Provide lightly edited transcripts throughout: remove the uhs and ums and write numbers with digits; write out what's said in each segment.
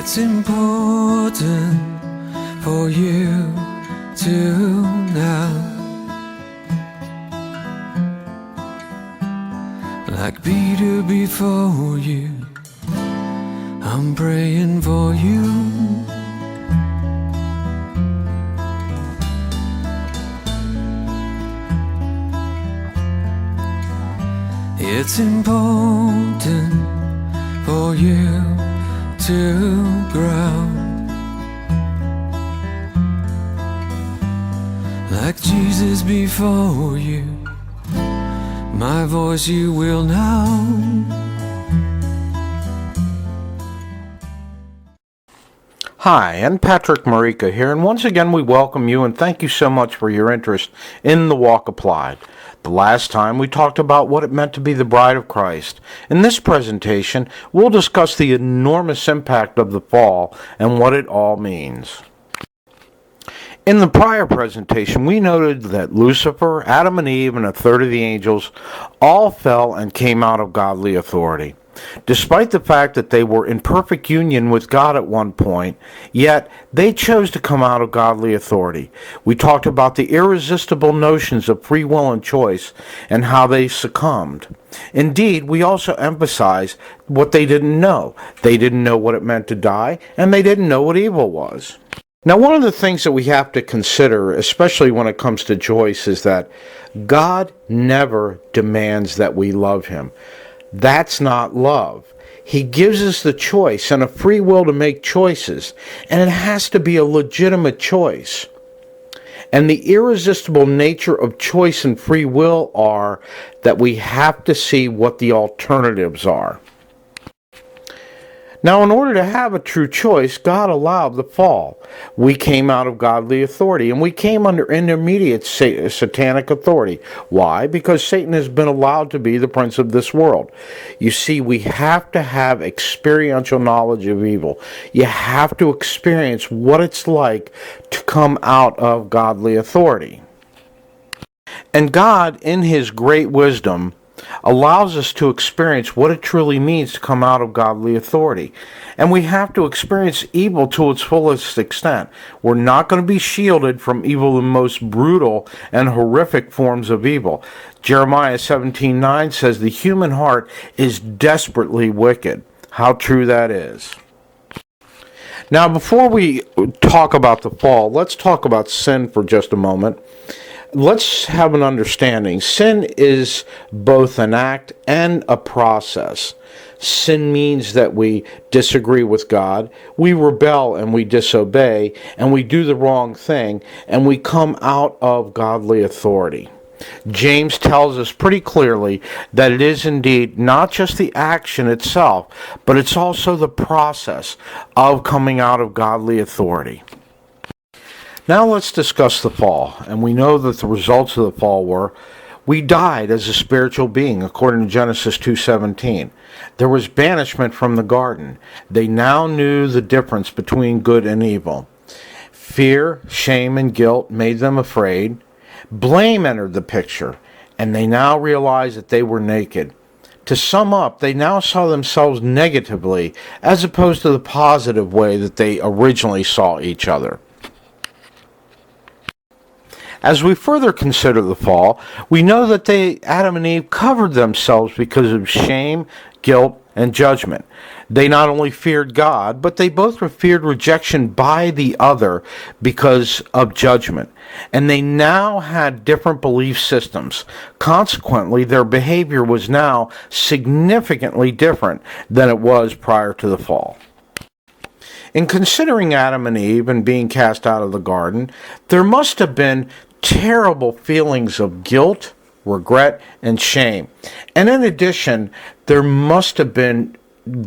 It's important for you to know, like Peter before you, I'm praying for you. It's important for you to grow, like Jesus before you, my voice you will know. Hi, I'm Patrick Marika here, and once again we welcome you and thank you so much for your interest in the Walk Applied. The last time we talked about what it meant to be the bride of Christ. In this presentation, we'll discuss the enormous impact of the fall and what it all means. In the prior presentation, we noted that Lucifer, Adam and Eve, and a third of the angels all fell and came out of godly authority. Despite the fact that they were in perfect union with God at one point, yet they chose to come out of godly authority. We talked about the irresistible notions of free will and choice and how they succumbed. Indeed, we also emphasized what they didn't know. They didn't know what it meant to die, and they didn't know what evil was. Now, one of the things that we have to consider, especially when it comes to choice, is that God never demands that we love Him. That's not love. He gives us the choice and a free will to make choices, and it has to be a legitimate choice. And the irresistible nature of choice and free will are that we have to see what the alternatives are. Now, in order to have a true choice, God allowed the fall. We came out of godly authority, and we came under intermediate satanic authority. Why? Because Satan has been allowed to be the prince of this world. You see, we have to have experiential knowledge of evil. You have to experience what it's like to come out of godly authority. And God, in His great wisdom, allows us to experience what it truly means to come out of godly authority. And we have to experience evil to its fullest extent. We're not going to be shielded from evil, the most brutal and horrific forms of evil. Jeremiah 17:9 says the human heart is desperately wicked. How true that is. Now, before we talk about the fall, let's talk about sin for just a moment. Let's have an understanding. Sin is both an act and a process. Sin means that we disagree with God, we rebel and we disobey, and we do the wrong thing, and we come out of godly authority. James tells us pretty clearly that it is indeed not just the action itself, but it's also the process of coming out of godly authority. Now let's discuss the fall, and we know that the results of the fall were, we died as a spiritual being, according to Genesis 2:17. There was banishment from the garden. They now knew the difference between good and evil. Fear, shame, and guilt made them afraid. Blame entered the picture, and they now realized that they were naked. To sum up, they now saw themselves negatively, as opposed to the positive way that they originally saw each other. As we further consider the fall, we know that Adam and Eve covered themselves because of shame, guilt, and judgment. They not only feared God, but they both feared rejection by the other because of judgment. And they now had different belief systems. Consequently, their behavior was now significantly different than it was prior to the fall. In considering Adam and Eve and being cast out of the garden, there must have been terrible feelings of guilt, regret, and shame. And in addition, there must have been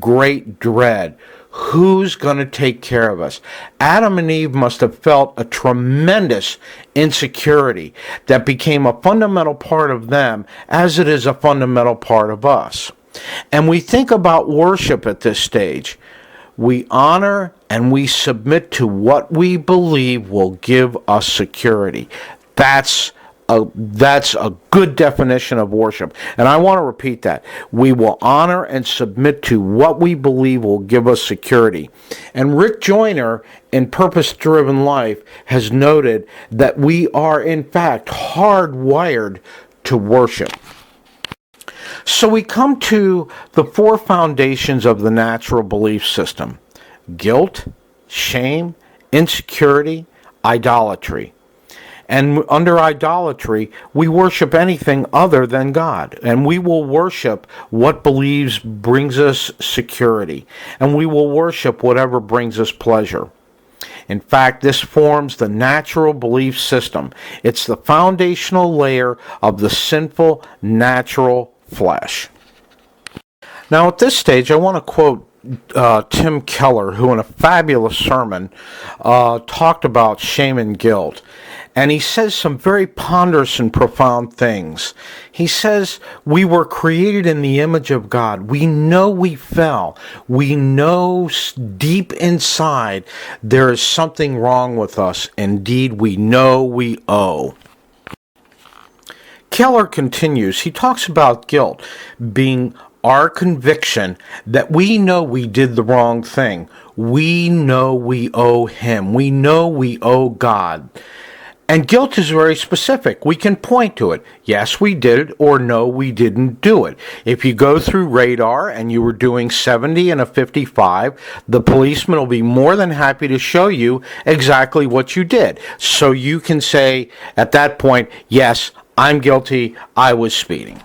great dread. Who's going to take care of us? Adam and Eve must have felt a tremendous insecurity that became a fundamental part of them as it is a fundamental part of us. And we think about worship at this stage. We honor and we submit to what we believe will give us security. That's that's a good definition of worship. And I want to repeat that. We will honor and submit to what we believe will give us security. And Rick Joyner in Purpose Driven Life has noted that we are in fact hardwired to worship. So we come to the four foundations of the natural belief system: guilt, shame, insecurity, idolatry. And under idolatry, we worship anything other than God. And we will worship what believes brings us security. And we will worship whatever brings us pleasure. In fact, this forms the natural belief system. It's the foundational layer of the sinful natural flesh. Now, at this stage, I want to quote Tim Keller, who in a fabulous sermon talked about shame and guilt. And he says some very ponderous and profound things. He says, we were created in the image of God. We know we fell. We know deep inside there is something wrong with us. Indeed, we know we owe. Keller continues. He talks about guilt being our conviction that we know we did the wrong thing. We know we owe Him. We know we owe God. And guilt is very specific. We can point to it. Yes, we did it, or no, we didn't do it. If you go through radar and you were doing 70 and a 55, the policeman will be more than happy to show you exactly what you did. So you can say at that point, yes, I'm guilty, I was speeding.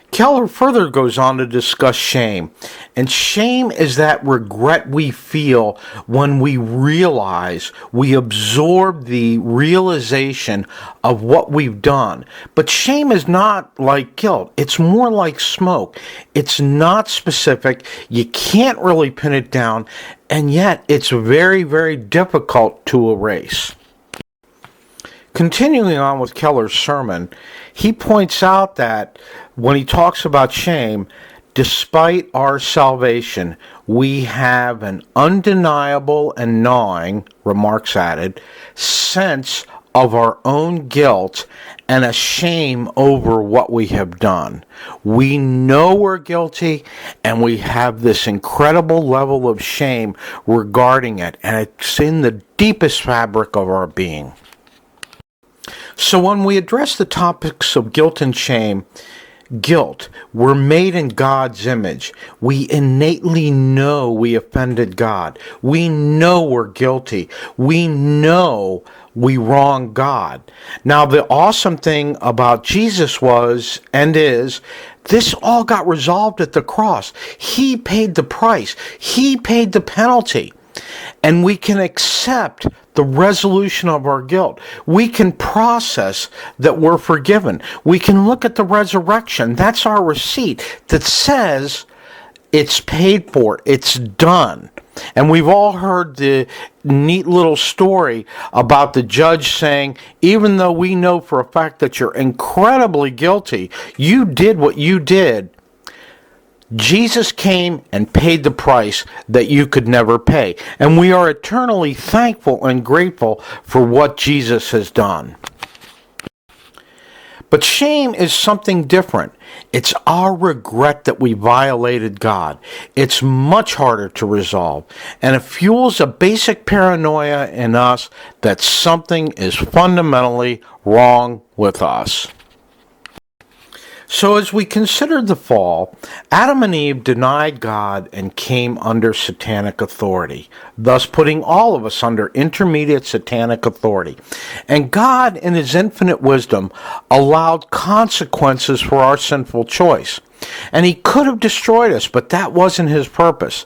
Keller further goes on to discuss shame. And shame is that regret we feel when we realize, we absorb the realization of what we've done. But shame is not like guilt. It's more like smoke. It's not specific. You can't really pin it down. And yet it's very, very difficult to erase. Continuing on with Keller's sermon, he points out that when he talks about shame, despite our salvation, we have an undeniable and gnawing, remarks added, sense of our own guilt and a shame over what we have done. We know we're guilty, and we have this incredible level of shame regarding it, and it's in the deepest fabric of our being. So when we address the topics of guilt and shame, guilt, we're made in God's image. We innately know we offended God. We know we're guilty. We know we wronged God. Now, the awesome thing about Jesus was, and is, this all got resolved at the cross. He paid the price. He paid the penalty. And we can accept the resolution of our guilt. We can process that we're forgiven. We can look at the resurrection. That's our receipt that says it's paid for. It's done. And we've all heard the neat little story about the judge saying, even though we know for a fact that you're incredibly guilty, you did what you did, Jesus came and paid the price that you could never pay. And we are eternally thankful and grateful for what Jesus has done. But shame is something different. It's our regret that we violated God. It's much harder to resolve, and it fuels a basic paranoia in us that something is fundamentally wrong with us. So as we consider the fall, Adam and Eve denied God and came under satanic authority, thus putting all of us under intermediate satanic authority. And God, in His infinite wisdom, allowed consequences for our sinful choice. And He could have destroyed us, but that wasn't His purpose.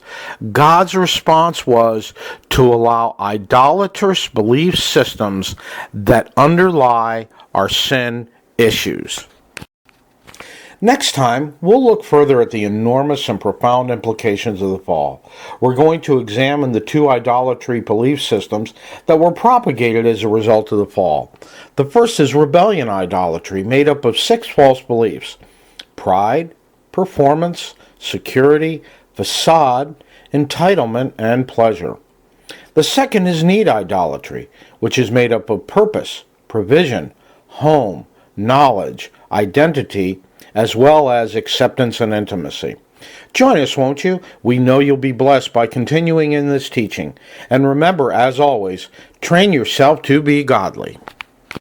God's response was to allow idolatrous belief systems that underlie our sin issues. Next time, we'll look further at the enormous and profound implications of the fall. We're going to examine the two idolatry belief systems that were propagated as a result of the fall. The first is rebellion idolatry, made up of 6 false beliefs: pride, performance, security, facade, entitlement, and pleasure. The second is need idolatry, which is made up of purpose, provision, home, knowledge, identity, as well as acceptance and intimacy. Join us, won't you? We know you'll be blessed by continuing in this teaching. And remember, as always, train yourself to be godly.